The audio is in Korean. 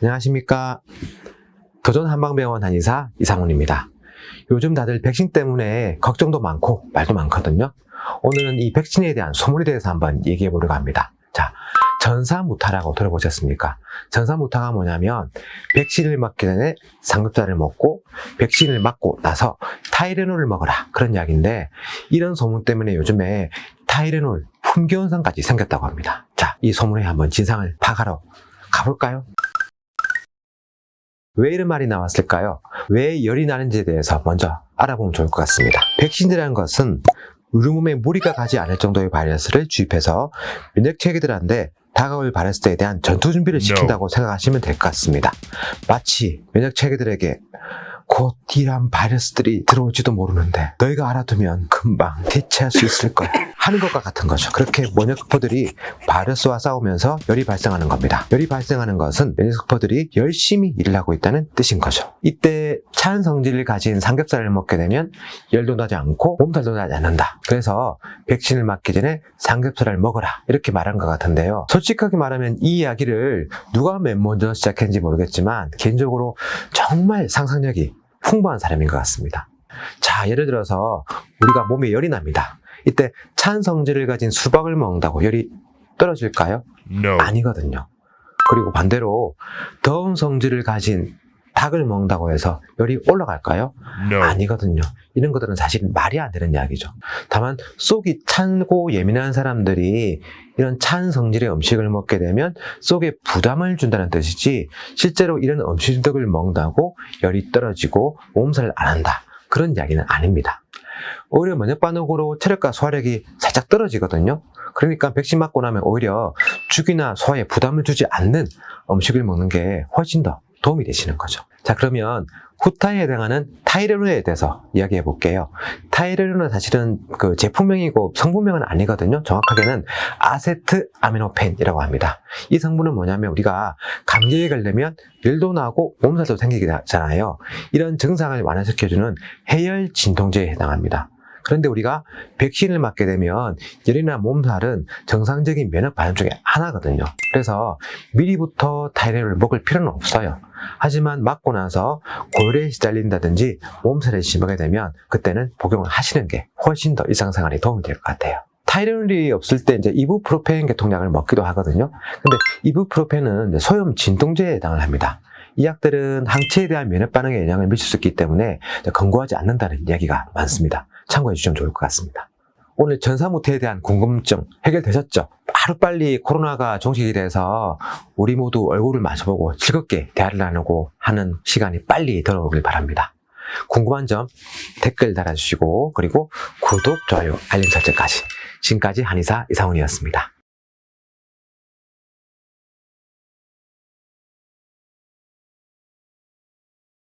안녕하십니까. 도전한방병원 한의사 이상훈입니다. 요즘 다들 백신 때문에 걱정도 많고 말도 많거든요. 오늘은 이 백신에 대한 소문에 대해서 한번 얘기해 보려고 합니다. 자, 전사무타라고 들어보셨습니까? 전사무타가 뭐냐면 백신을 맞기 전에 삼겹살을 먹고 백신을 맞고 나서 타이레놀을 먹어라, 그런 이야기인데, 이런 소문 때문에 요즘에 타이레놀 품귀 현상까지 생겼다고 합니다. 자, 이 소문에 한번 진상을 파악하러 가볼까요? 왜 이런 말이 나왔을까요? 왜 열이 나는지에 대해서 먼저 알아보면 좋을 것 같습니다. 백신이라는 것은 우리 몸에 무리가 가지 않을 정도의 바이러스를 주입해서 면역체계들한테 다가올 바이러스에 대한 전투 준비를 시킨다고 생각하시면 될 것 같습니다. 마치 면역체계들에게 곧 이러한 바이러스들이 들어올지도 모르는데 너희가 알아두면 금방 대체할 수 있을 거야 하는 것과 같은 거죠. 그렇게 면역세포들이 바이러스와 싸우면서 열이 발생하는 겁니다. 열이 발생하는 것은 면역세포들이 열심히 일을 하고 있다는 뜻인 거죠. 이때 차은 성질을 가진 삼겹살을 먹게 되면 열도 나지 않고 몸살도 나지 않는다. 그래서 백신을 맞기 전에 삼겹살을 먹어라, 이렇게 말한 것 같은데요. 솔직하게 말하면 이 이야기를 누가 맨 먼저 시작했는지 모르겠지만 개인적으로 정말 상상력이 풍부한 사람인 것 같습니다. 자, 예를 들어서 우리가 몸에 열이 납니다. 이때 찬 성질을 가진 수박을 먹는다고 열이 떨어질까요? No. 아니거든요. 그리고 반대로 더운 성질을 가진 닭을 먹는다고 해서 열이 올라갈까요? No. 아니거든요. 이런 것들은 사실 말이 안 되는 이야기죠. 다만 속이 찬고 예민한 사람들이 이런 찬 성질의 음식을 먹게 되면 속에 부담을 준다는 뜻이지, 실제로 이런 음식들을 먹는다고 열이 떨어지고 몸살을 안 한다, 그런 이야기는 아닙니다. 오히려 면역 반응으로 체력과 소화력이 살짝 떨어지거든요. 그러니까 백신 맞고 나면 오히려 죽이나 소화에 부담을 주지 않는 음식을 먹는 게 훨씬 더 도움이 되시는 거죠. 자, 그러면 후타에 해당하는 타이레놀에 대해서 이야기해 볼게요. 타이레놀은 사실은 그 제품명이고 성분명은 아니거든요. 정확하게는 아세트아미노펜이라고 합니다. 이 성분은 뭐냐면 우리가 감기에 걸리면 열도 나고 몸살도 생기게 되잖아요. 이런 증상을 완화시켜주는 해열 진통제에 해당합니다. 그런데 우리가 백신을 맞게 되면 열이나 몸살은 정상적인 면역 반응 중에 하나거든요. 그래서 미리부터 타이레놀을 먹을 필요는 없어요. 하지만 맞고 나서 고열에 시달린다든지 몸살이 심하게 되면 그때는 복용을 하시는 게 훨씬 더 일상생활에 도움이 될 것 같아요. 타이레놀이 없을 때 이제 이부프로펜 계통약을 먹기도 하거든요. 근데 이부프로펜은 소염 진통제에 해당을 합니다. 이 약들은 항체에 대한 면역 반응에 영향을 미칠 수 있기 때문에 권고하지 않는다는 이야기가 많습니다. 참고해 주시면 좋을 것 같습니다. 오늘 전사무태에 대한 궁금증 해결되셨죠? 하루빨리 코로나가 종식이 돼서 우리 모두 얼굴을 마주보고 즐겁게 대화를 나누고 하는 시간이 빨리 돌아오길 바랍니다. 궁금한 점 댓글 달아주시고, 그리고 구독, 좋아요, 알림 설정까지. 지금까지 한의사 이상훈이었습니다.